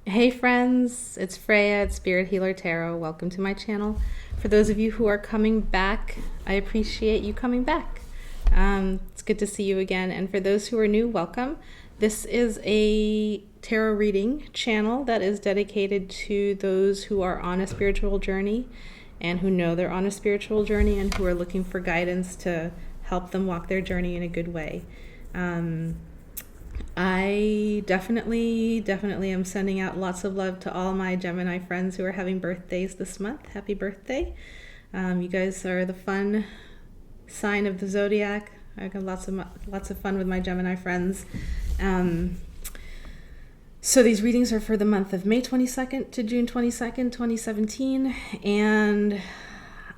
Hey friends, it's Freya at Spirit Healer Tarot. Welcome to my channel. For those of you who are coming back, I appreciate you coming back. It's good to see you again. And for those who are new, welcome. This is a tarot reading channel that is dedicated to those who are on a spiritual journey and who know they're on a spiritual journey and who are looking for guidance to help them walk their journey in a good way. I definitely am sending out lots of love to all my Gemini friends who are having birthdays this month. Happy birthday. You guys are the fun sign of the zodiac. I got lots of fun with my Gemini friends. So these readings are for the month of May 22nd to June 22nd, 2017. And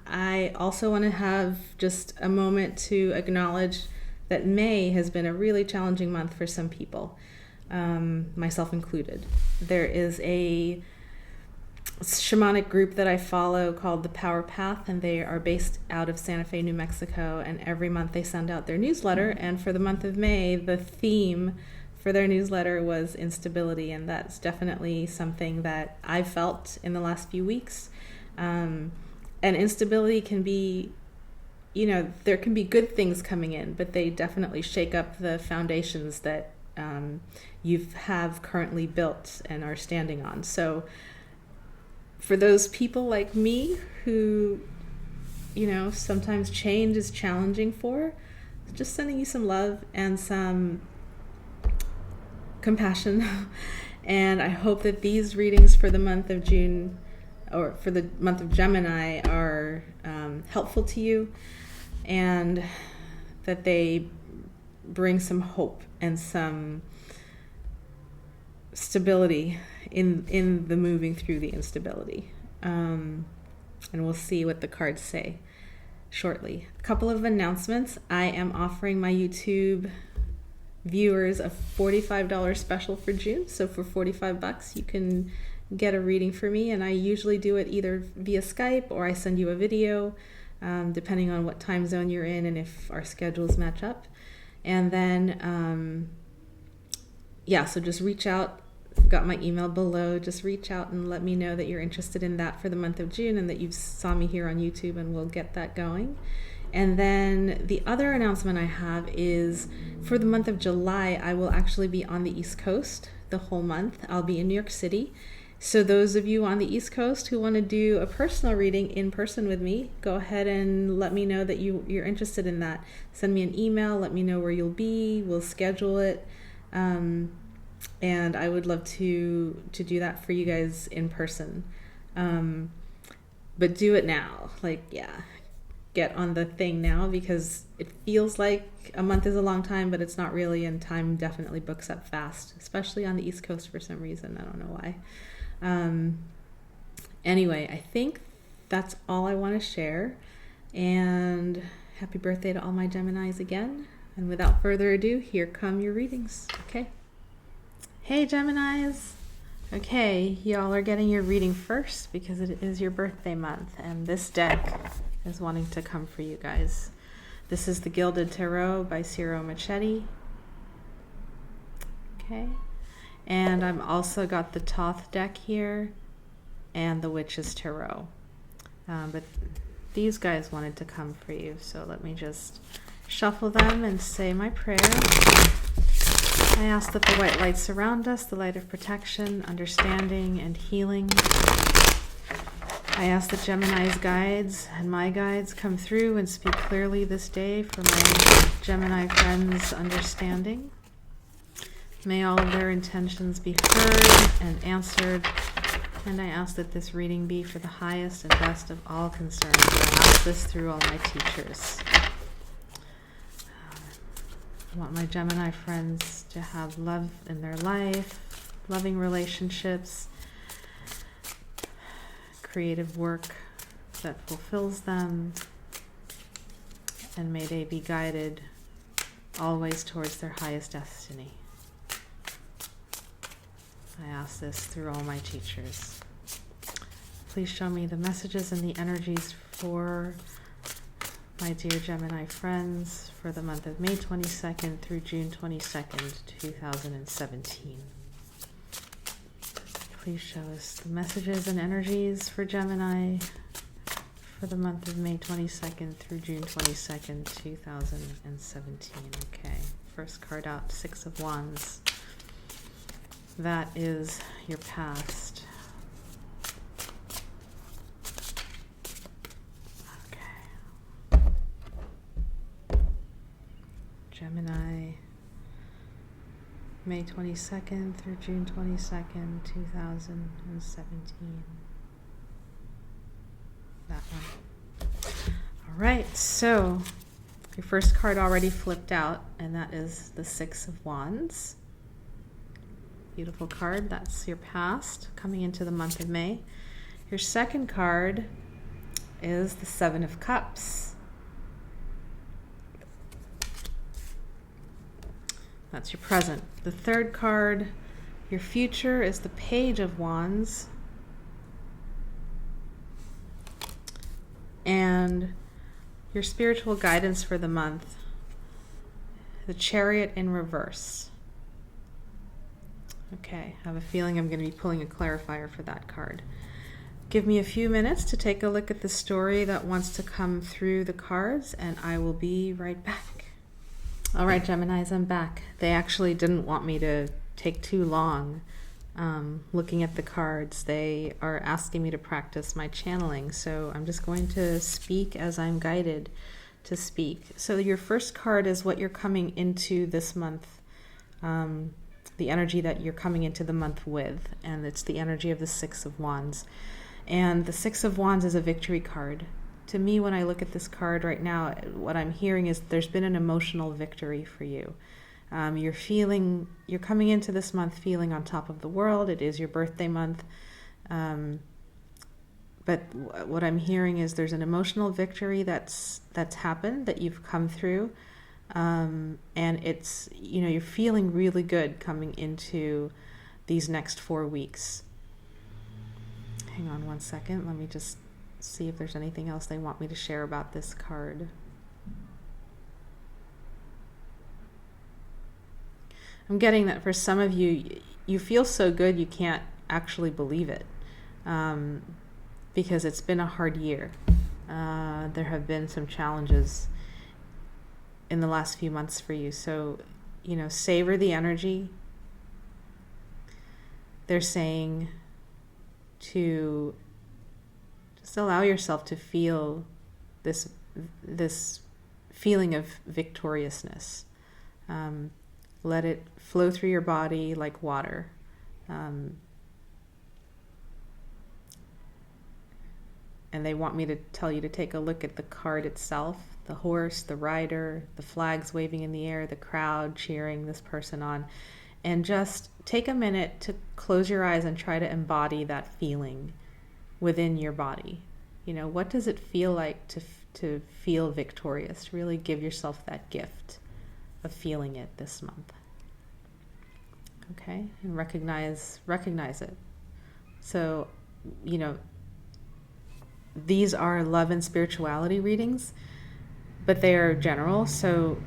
I also want to have just a moment to acknowledge that May has been a really challenging month for some people, myself included. There is a shamanic group that I follow called the Power Path, and they are based out of Santa Fe, New Mexico, and every month they send out their newsletter, and for the month of May, the theme for their newsletter was instability, and that's definitely something that I felt in the last few weeks. And instability can be, there can be good things coming in, but they definitely shake up the foundations that you have currently built and are standing on. So for those people like me who, sometimes change is challenging for, just sending you some love and some compassion. And I hope that these readings for the month of June, or for the month of Gemini, are helpful to you, and that they bring some hope and some stability in the moving through the instability. And we'll see what the cards say shortly. A couple of announcements. I am offering my YouTube viewers a $45 special for June. So for $45, you can get a reading for me, and I usually do it either via Skype or I send you a video, depending on what time zone you're in and if our schedules match up. And then, so just reach out. I've got my email below. Just reach out and let me know that you're interested in that for the month of June and that you saw me here on YouTube, and we'll get that going. And then the other announcement I have is for the month of July, I will actually be on the East Coast the whole month. I'll be in New York City. So those of you on the East Coast who want to do a personal reading in person with me, go ahead and let me know that you're interested in that. Send me an email, let me know where you'll be, we'll schedule it. And I would love to do that for you guys in person. But do it now. Get on the thing now, because it feels like a month is a long time, but it's not really, and time definitely books up fast, especially on the East Coast for some reason. I don't know why. Anyway, I think that's all I want to share, and happy birthday to all my Geminis again. And without further ado, here come your readings. Okay. Hey Geminis. Okay, y'all are getting your reading first because it is your birthday month, and this deck is wanting to come for you guys. This is the Gilded Tarot by Ciro Marchetti. Okay. And I've also got the Thoth deck here and the Witch's Tarot. But these guys wanted to come for you, so let me just shuffle them and say my prayer. I ask that the white light surround us, the light of protection, understanding, and healing. I ask that Gemini's guides and my guides come through and speak clearly this day for my Gemini friends' understanding. May all of their intentions be heard and answered, and I ask that this reading be for the highest and best of all concerned. I ask this through all my teachers. I want my Gemini friends to have love in their life, loving relationships, creative work that fulfills them, and may they be guided always towards their highest destiny. I ask this through all my teachers. Please show me the messages and the energies for my dear Gemini friends for the month of May 22nd through June 22nd, 2017. please show us the messages and energies for Gemini for the month of May 22nd through June 22nd, 2017. Okay, first card out, Six of Wands. That is your past. Okay. Gemini, May 22nd through June 22nd, 2017. That one. All right, so your first card already flipped out, and that is the Six of Wands. Beautiful card. That's your past coming into the month of May. Your second card is the Seven of Cups. That's your present. The third card, your future, is the Page of Wands. And your spiritual guidance for the month, the Chariot in reverse. Okay, I have a feeling I'm going to be pulling a clarifier for that card. Give me a few minutes to take a look at the story that wants to come through the cards, and I will be right back. All right, Geminis, I'm back. They actually didn't want me to take too long looking at the cards. They are asking me to practice my channeling, so I'm just going to speak as I'm guided to speak. So your first card is what you're coming into this month, the energy that you're coming into the month with, and it's the energy of the Six of Wands. And the Six of Wands is a victory card. To me, when I look at this card right now, what I'm hearing is there's been an emotional victory for you. You're coming into this month feeling on top of the world. It is your birthday month. But what I'm hearing is there's an emotional victory that's happened, that you've come through. And it's, you're feeling really good coming into these next 4 weeks. Hang on one second. Let me just see if there's anything else they want me to share about this card. I'm getting that for some of you, you feel so good you can't actually believe it, because it's been a hard year. There have been some challenges in the last few months for you. So, savor the energy. They're saying to just allow yourself to feel this feeling of victoriousness. Let it flow through your body like water. And they want me to tell you to take a look at the card itself, the horse, the rider, the flags waving in the air, the crowd cheering this person on, and just take a minute to close your eyes and try to embody that feeling within your body. What does it feel like to feel victorious? Really give yourself that gift of feeling it this month. Okay, and recognize it. So, these are love and spirituality readings, but they are general, so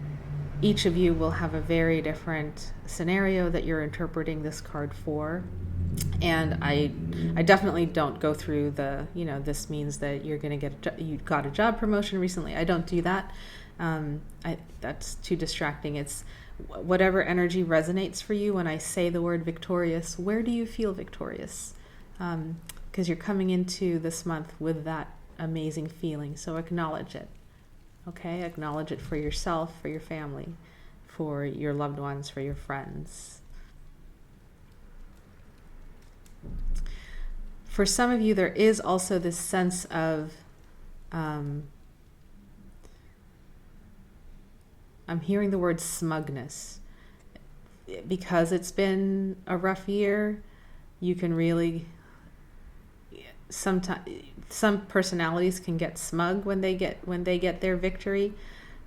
each of you will have a very different scenario that you're interpreting this card for. And I definitely don't go through the, this means that you're going to you got a job promotion recently. I don't do that. That's too distracting. It's whatever energy resonates for you. When I say the word victorious, where do you feel victorious? Because you're coming into this month with that amazing feeling. So acknowledge it. Okay? Acknowledge it for yourself, for your family, for your loved ones, for your friends. For some of you, there is also this sense of, I'm hearing the word smugness. Because it's been a rough year, you can really, some personalities can get smug when they get their victory.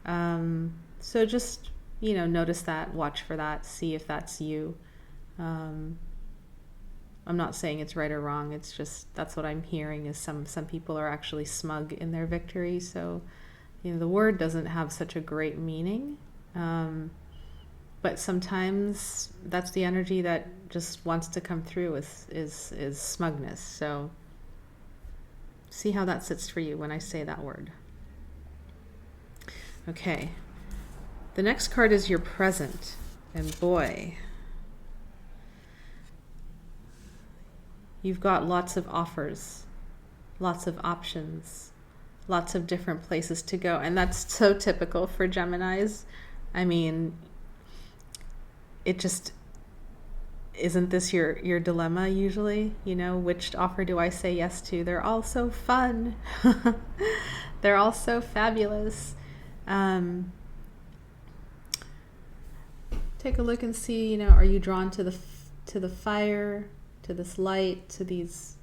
So just, notice that, watch for that, see if that's you. I'm not saying it's right or wrong. It's just, that's what I'm hearing, is some people are actually smug in their victory. So, the word doesn't have such a great meaning. but sometimes that's the energy that just wants to come through is smugness. So see how that sits for you when I say that word. Okay. The next card is your present. And boy, you've got lots of offers, lots of options, lots of different places to go. And that's so typical for Geminis. I mean, it just, isn't this your dilemma usually? You know, which offer do I say yes to? They're all so fun. They're all so fabulous. Take a look and see, you know, are you drawn to the fire, to this light, to these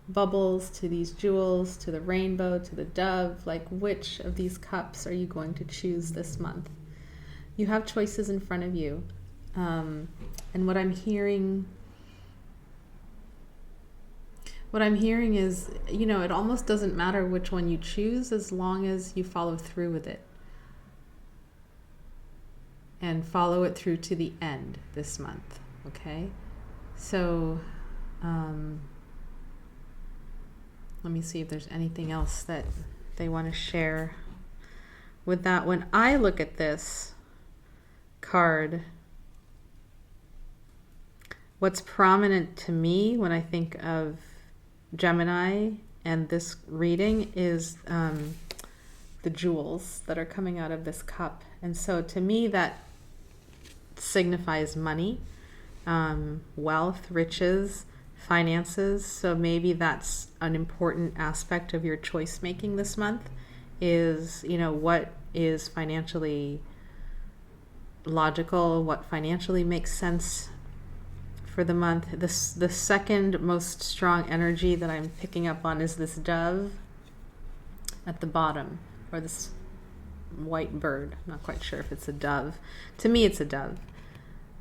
bubbles, to these jewels, to the rainbow, to the dove? Like, which of these cups are you going to choose this month? You have choices in front of you. And what I'm hearing is, you know, it almost doesn't matter which one you choose as long as you follow through with it. And follow it through to the end this month, okay? So, let me see if there's anything else that they want to share with that. When I look at this card, what's prominent to me when I think of Gemini and this reading is the jewels that are coming out of this cup. And so to me, that signifies money, wealth, riches, finances. So maybe that's an important aspect of your choice making this month is, you know, what is financially logical, what financially makes sense for the month. The second most strong energy that I'm picking up on is this dove at the bottom, or this white bird. I'm not quite sure if it's a dove. To me, it's a dove.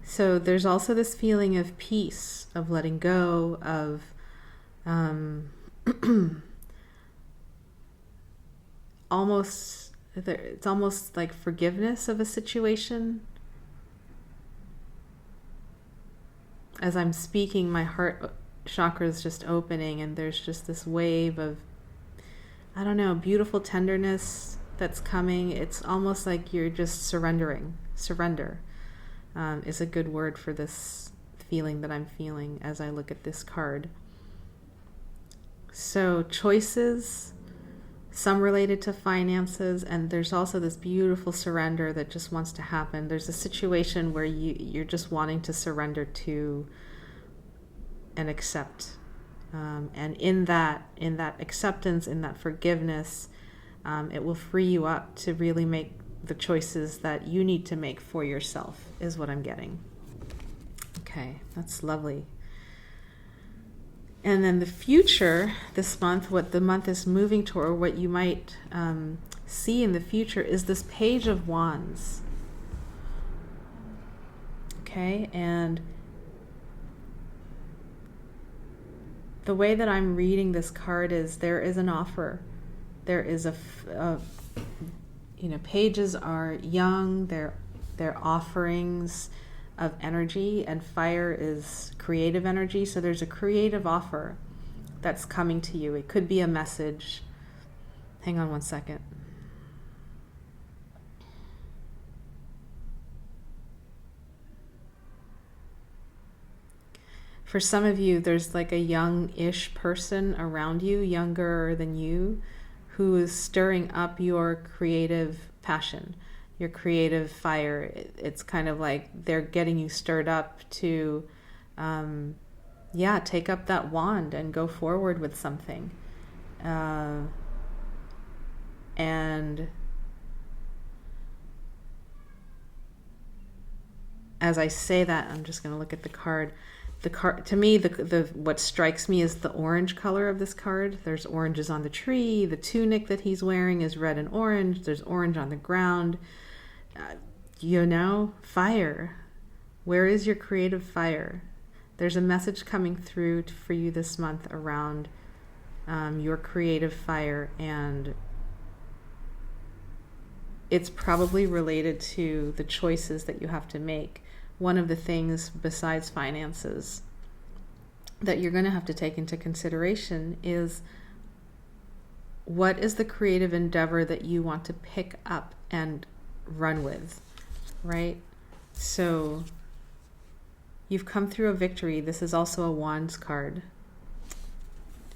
So there's also this feeling of peace, of letting go, of it's almost like forgiveness of a situation. As I'm speaking, my heart chakra is just opening, and there's just this wave of, I don't know, beautiful tenderness that's coming. It's almost like you're just surrendering. Surrender is a good word for this feeling that I'm feeling as I look at this card. So choices, some related to finances, and there's also this beautiful surrender that just wants to happen. There's a situation where you're just wanting to surrender to and accept. And in that acceptance, in that forgiveness, it will free you up to really make the choices that you need to make for yourself, is what I'm getting. Okay, that's lovely. And then the future this month, what the month is moving toward, or what you might see in the future, is this Page of Wands. Okay, and the way that I'm reading this card is there is an offer. There is pages are young, they're offerings of energy, and fire is creative energy. So there's a creative offer that's coming to you. It could be a message. Hang on one second. For some of you, there's like a young-ish person around you, younger than you, who is stirring up your creative passion, your creative fire. It's kind of like they're getting you stirred up to, take up that wand and go forward with something. And as I say that, I'm just going to look at the card. The card, to me, the what strikes me is the orange color of this card. There's oranges on the tree. The tunic that he's wearing is red and orange. There's orange on the ground. Fire. Where is your creative fire? There's a message coming through for you this month around your creative fire, and it's probably related to the choices that you have to make. One of the things besides finances that you're going to have to take into consideration is, what is the creative endeavor that you want to pick up and run with, right? So you've come through a victory. This is also a Wands card.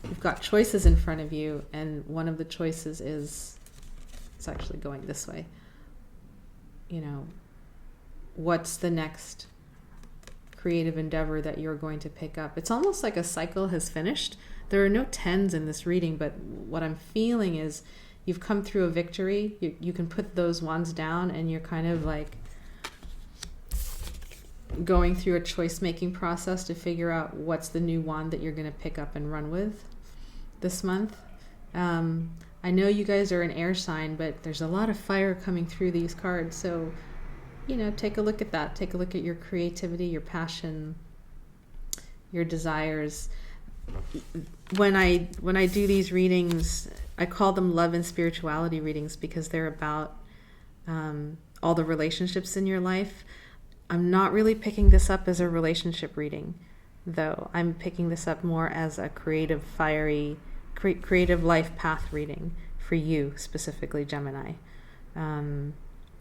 You've got choices in front of you, and one of the choices is, it's actually going this way. You know, what's the next creative endeavor that you're going to pick up? It's almost like a cycle has finished. There are no 10s in this reading, but what I'm feeling is you've come through a victory. You can put those wands down, and you're kind of like going through a choice-making process to figure out what's the new wand that you're going to pick up and run with this month. I know you guys are an air sign, but there's a lot of fire coming through these cards. So, you know, take a look at that. Take a look at your creativity, your passion, your desires. When I do these readings, I call them love and spirituality readings because they're about all the relationships in your life. I'm not really picking this up as a relationship reading, though. I'm picking this up more as a creative, fiery, creative life path reading for you, specifically Gemini.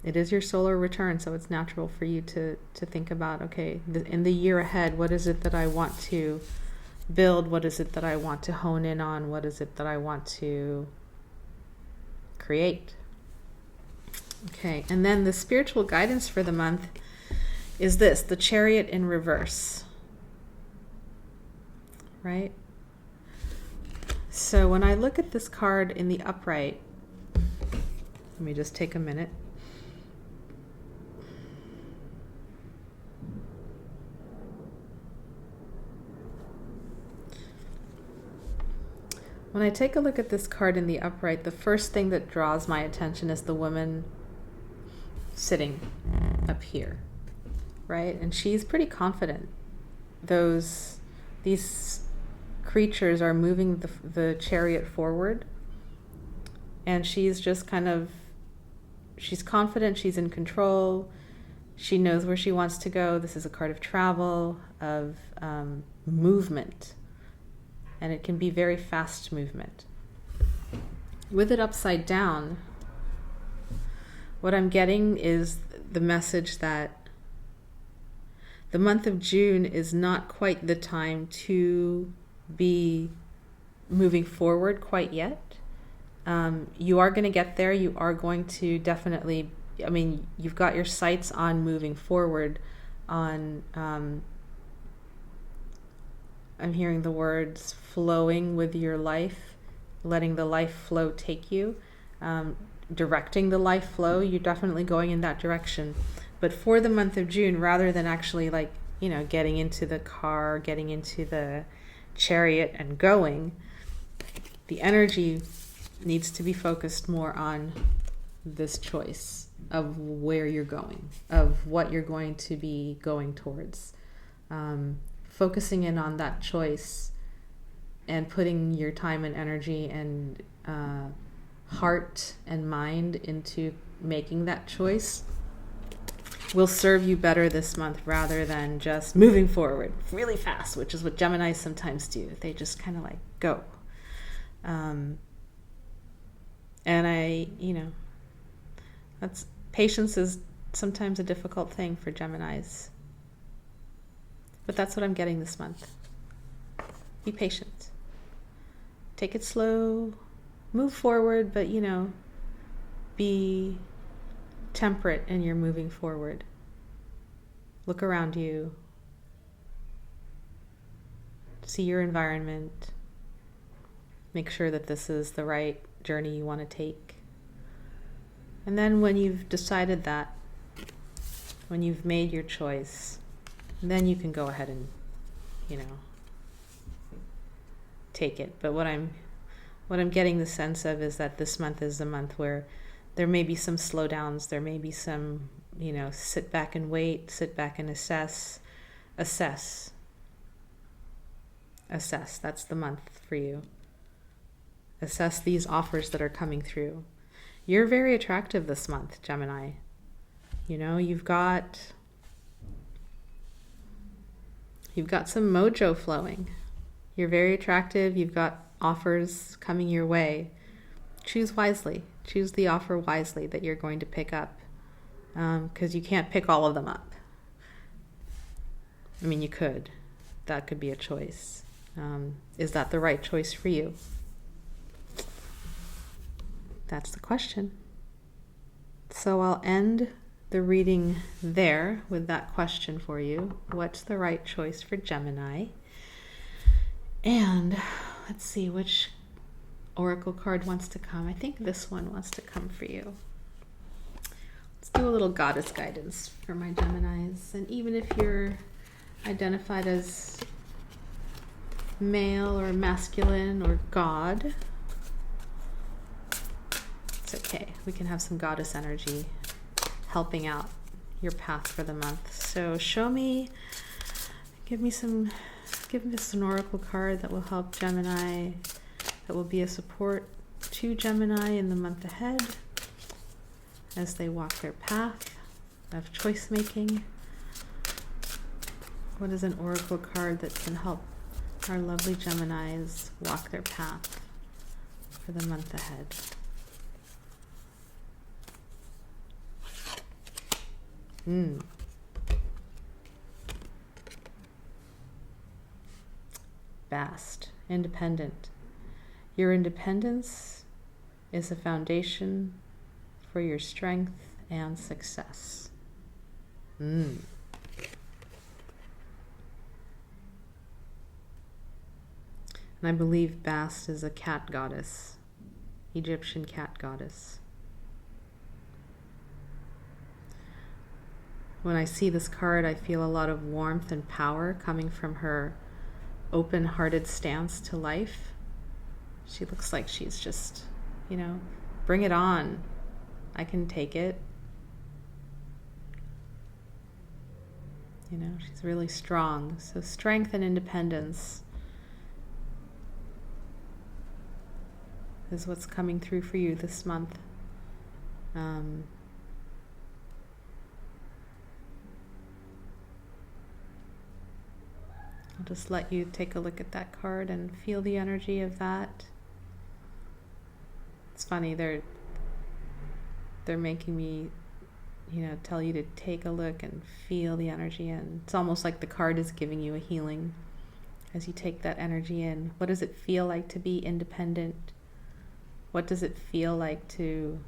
It is your solar return, so it's natural for you to think about, okay, in the year ahead, what is it that I want to build? What is it that I want to hone in on? What is it that I want to create? Okay, and then the spiritual guidance for the month is this, the Chariot in reverse, right? So when I look at this card in the upright, let me just take a minute. When I take a look at this card in the upright, the first thing that draws my attention is the woman sitting up here, right? And she's pretty confident. These creatures are moving the chariot forward, and she's just she's confident, she's in control, she knows where she wants to go. This is a card of travel, of movement, and it can be very fast movement. With it upside down, what I'm getting is the message that the month of June is not quite the time to be moving forward quite yet. You are going to get there. You are going to definitely, I mean, you've got your sights on moving forward on, I'm hearing the words flowing with your life, letting the life flow take you, directing the life flow. You're definitely going in that direction. But for the month of June, rather than actually getting into the car, getting into the chariot and going, the energy needs to be focused more on this choice of where you're going, of what you're going to be going towards. Focusing in on that choice and putting your time and energy and heart and mind into making that choice will serve you better this month, rather than just moving forward really fast, which is what Geminis sometimes do. They just kind of go. And patience is sometimes a difficult thing for Geminis. But that's what I'm getting this month. Be patient. Take it slow. Move forward, but, be temperate in your moving forward. Look around you. See your environment. Make sure that this is the right journey you want to take. And then when you've decided that, when you've made your choice, then you can go ahead and, take it. But what I'm getting the sense of is that this month is the month where there may be some slowdowns. There may be some, sit back and wait, sit back and assess. Assess. That's the month for you. Assess these offers that are coming through. You're very attractive this month, Gemini. You know, you've got some mojo flowing. You're very attractive. You've got offers coming your way. Choose wisely. Choose the offer wisely that you're going to pick up, because you can't pick all of them up. I mean, you could. That could be a choice. Is that the right choice for you? That's the question. So I'll end the reading there with that question for you. What's the right choice for Gemini? And let's see which oracle card wants to come. I think this one wants to come for you. Let's do a little goddess guidance for my Geminis. And even if you're identified as male or masculine or God, it's okay. We can have some goddess energy helping out your path for the month. So give me this an oracle card that will help Gemini, that will be a support to Gemini in the month ahead as they walk their path of choice making. What is an oracle card that can help our lovely Geminis walk their path for the month ahead? Vast, independent. Your independence is a foundation for your strength and success. And I believe Bast is a cat goddess, Egyptian cat goddess. When I see this card, I feel a lot of warmth and power coming from her open-hearted stance to life. She looks like she's just, bring it on. I can take it. She's really strong. So strength and independence is what's coming through for you this month. I'll just let you take a look at that card and feel the energy of that. It's funny, they're making me, tell you to take a look and feel the energy in. It's almost like the card is giving you a healing as you take that energy in. What does it feel like to be independent? What does it feel like to,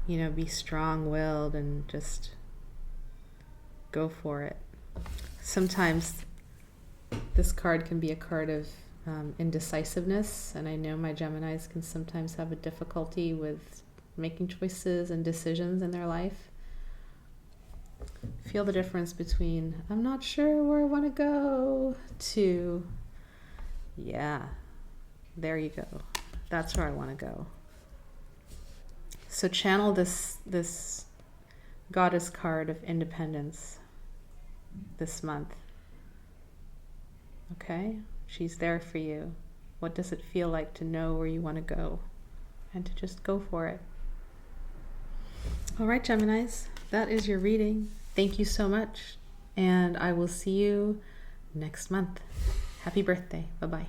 be strong-willed and just go for it? Sometimes this card can be a card of indecisiveness, and I know my Geminis can sometimes have a difficulty with making choices and decisions in their life. Feel the difference between, I'm not sure where I want to go, to, yeah, there you go. That's where I want to go. So channel this goddess card of independence this month. Okay? She's there for you. What does it feel like to know where you want to go and to just go for it? All right, Geminis, that is your reading. Thank you so much, and I will see you next month. Happy birthday. Bye-bye.